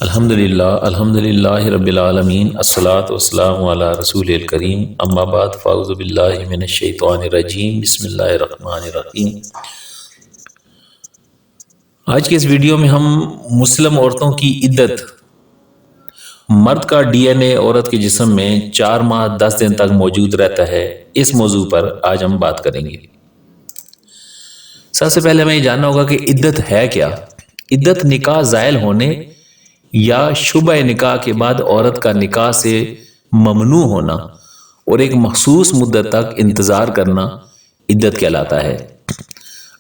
الحمدللہ رب العالمین الصلاۃ والسلام علی رسول الکریم اما بعد فاعوذ باللہ من الشیطان الرجیم بسم اللہ الرحمن الرحیم۔ آج کے اس ویڈیو میں ہم مسلم عورتوں کی عدت، مرد کا ڈی این اے عورت کے جسم میں 4 ماہ 10 دن تک موجود رہتا ہے، اس موضوع پر آج ہم بات کریں گے۔ سب سے پہلے ہمیں یہ جاننا ہوگا کہ عدت ہے کیا۔ عدت نکاح زائل ہونے یا شبہ نکاح کے بعد عورت کا نکاح سے ممنوع ہونا اور ایک مخصوص مدت تک انتظار کرنا عدت کہلاتا ہے۔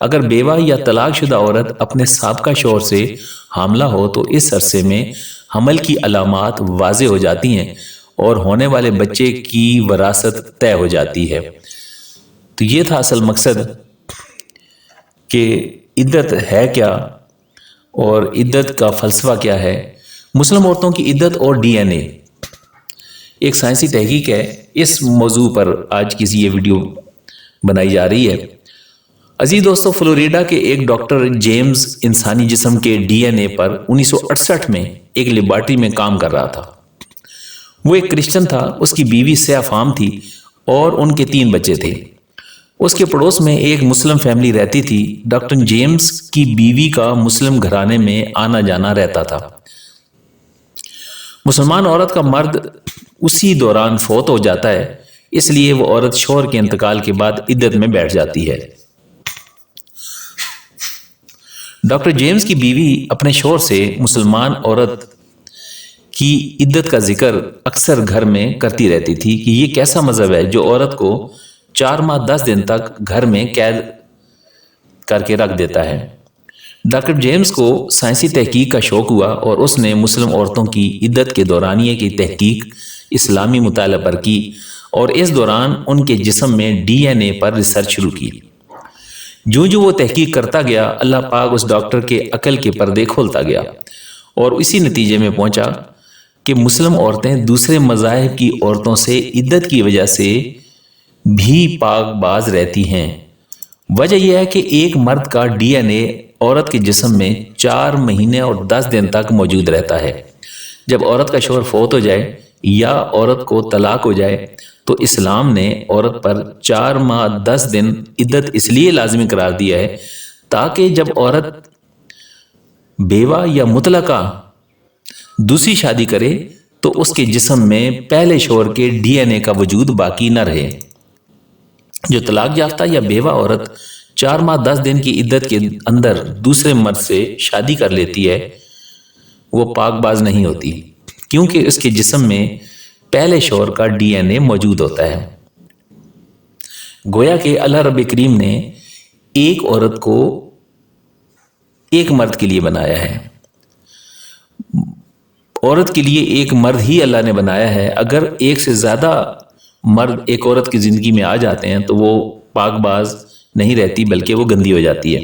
اگر بیوہ یا طلاق شدہ عورت اپنے سابقہ شوہر سے حاملہ ہو تو اس عرصے میں حمل کی علامات واضح ہو جاتی ہیں اور ہونے والے بچے کی وراثت طے ہو جاتی ہے۔ تو یہ تھا اصل مقصد کہ عدت ہے کیا اور عدت کا فلسفہ کیا ہے۔ مسلم عورتوں کی عدت اور ڈی این اے ایک سائنسی تحقیق ہے، اس موضوع پر آج کی یہ ویڈیو بنائی جا رہی ہے۔ عزیز دوستو، فلوریڈا کے ایک ڈاکٹر جیمز انسانی جسم کے ڈی این اے پر 1968 میں ایک لیبارٹری میں کام کر رہا تھا۔ وہ ایک کرسچن تھا، اس کی بیوی سیاہ فام تھی اور ان کے 3 بچے تھے۔ اس کے پڑوس میں ایک مسلم فیملی رہتی تھی۔ ڈاکٹر جیمز کی بیوی کا مسلم گھرانے میں آنا جانا رہتا تھا۔ مسلمان عورت کا مرد اسی دوران فوت ہو جاتا ہے، اس لیے وہ عورت شوہر کے انتقال کے بعد عدت میں بیٹھ جاتی ہے۔ ڈاکٹر جیمز کی بیوی اپنے شوہر سے مسلمان عورت کی عدت کا ذکر اکثر گھر میں کرتی رہتی تھی کہ یہ کیسا مذہب ہے جو عورت کو 4 ماہ 10 دن تک گھر میں قید کر کے رکھ دیتا ہے۔ ڈاکٹر جیمز کو سائنسی تحقیق کا شوق ہوا اور اس نے مسلم عورتوں کی عدت کے دورانیے کی تحقیق اسلامی مطالعہ پر کی اور اس دوران ان کے جسم میں ڈی این اے پر ریسرچ شروع کی۔ جو وہ تحقیق کرتا گیا، اللہ پاک اس ڈاکٹر کے عقل کے پردے کھولتا گیا اور اسی نتیجے میں پہنچا کہ مسلم عورتیں دوسرے مذاہب کی عورتوں سے عدت کی وجہ سے بھی پاک باز رہتی ہیں۔ وجہ یہ ہے کہ ایک مرد کا ڈی این اے عورت کے جسم میں 4 مہینے اور 10 دن تک موجود رہتا ہے۔ جب عورت کا شوہر فوت ہو جائے یا عورت کو طلاق ہو جائے تو اسلام نے عورت پر 4 ماہ 10 دن عدت اس لیے لازمی قرار دیا ہے تاکہ جب عورت بیوہ یا مطلقہ دوسری شادی کرے تو اس کے جسم میں پہلے شوہر کے ڈی این اے کا وجود باقی نہ رہے۔ جو طلاق یافتہ یا بیوہ عورت 4 ماہ 10 دن کی عدت کے اندر دوسرے مرد سے شادی کر لیتی ہے وہ پاک باز نہیں ہوتی، کیونکہ اس کے جسم میں پہلے شوہر کا ڈی این اے موجود ہوتا ہے۔ گویا کہ اللہ رب کریم نے ایک عورت کو ایک مرد کے لیے بنایا ہے۔ عورت کے لیے ایک مرد ہی اللہ نے بنایا ہے۔ اگر ایک سے زیادہ مرد ایک عورت کی زندگی میں آ جاتے ہیں تو وہ پاک باز نہیں رہتی بلکہ وہ گندی ہو جاتی ہے۔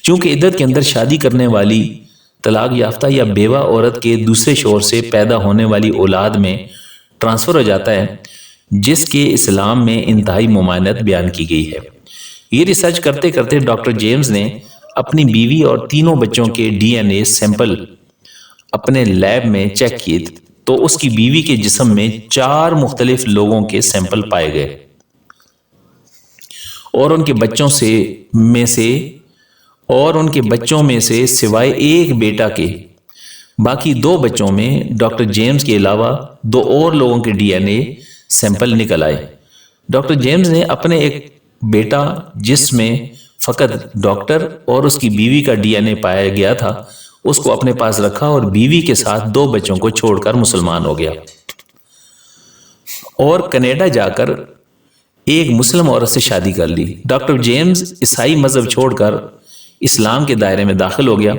چونکہ عدت کے اندر شادی کرنے والی طلاق یافتہ یا بیوہ عورت کے دوسرے شوہر سے پیدا ہونے والی اولاد میں ٹرانسفر ہو جاتا ہے، جس کے اسلام میں انتہائی ممانعت بیان کی گئی ہے۔ یہ ریسرچ کرتے کرتے ڈاکٹر جیمز نے اپنی بیوی اور 3 بچوں کے ڈی این اے سیمپل اپنے لیب میں چیک کیے تو اس کی بیوی کے جسم میں 4 مختلف لوگوں کے سیمپل پائے گئے اور ان کے بچوں میں سے سوائے ایک بیٹا کے باقی 2 بچوں میں ڈاکٹر جیمز کے علاوہ 2 اور لوگوں کے ڈی این اے سیمپل نکل آئے۔ ڈاکٹر جیمز نے اپنے ایک بیٹا جس میں فقط ڈاکٹر اور اس کی بیوی کا ڈی این اے پایا گیا تھا اس کو اپنے پاس رکھا اور بیوی کے ساتھ 2 بچوں کو چھوڑ کر مسلمان ہو گیا اور کینیڈا جا کر ایک مسلم عورت سے شادی کر لی۔ ڈاکٹر جیمز عیسائی مذہب چھوڑ کر اسلام کے دائرے میں داخل ہو گیا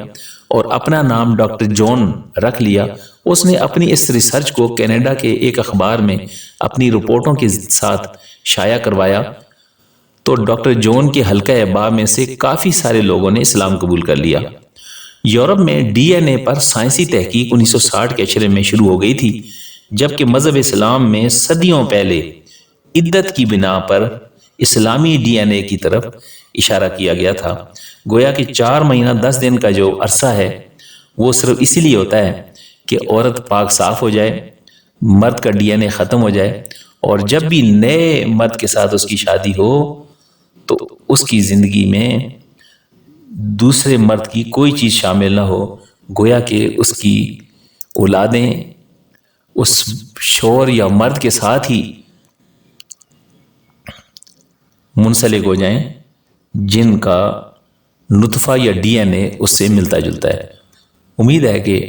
اور اپنا نام ڈاکٹر جون رکھ لیا۔ اس نے اپنی اس ریسرچ کو کینیڈا کے ایک اخبار میں اپنی رپورٹوں کے ساتھ شائع کروایا تو ڈاکٹر جون کے حلقہ احباب میں سے کافی سارے لوگوں نے اسلام قبول کر لیا۔ یورپ میں ڈی این اے پر سائنسی تحقیق 1960 کے عشرے میں شروع ہو گئی تھی، جبکہ مذہب اسلام میں صدیوں پہلے عدت کی بنا پر اسلامی ڈی این اے کی طرف اشارہ کیا گیا تھا۔ گویا کہ 4 مہینہ 10 دن کا جو عرصہ ہے وہ صرف اسی لیے ہوتا ہے کہ عورت پاک صاف ہو جائے، مرد کا ڈی این اے ختم ہو جائے، اور جب بھی نئے مرد کے ساتھ اس کی شادی ہو تو اس کی زندگی میں دوسرے مرد کی کوئی چیز شامل نہ ہو، گویا کہ اس کی اولادیں اس شوہر یا مرد کے ساتھ ہی منسلک ہو جائیں جن کا نطفہ یا ڈی این اے اس سے ملتا جلتا ہے۔ امید ہے کہ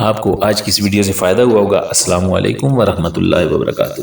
آپ کو آج کی اس ویڈیو سے فائدہ ہوا ہوگا۔ السلام علیکم ورحمۃ اللہ وبرکاتہ۔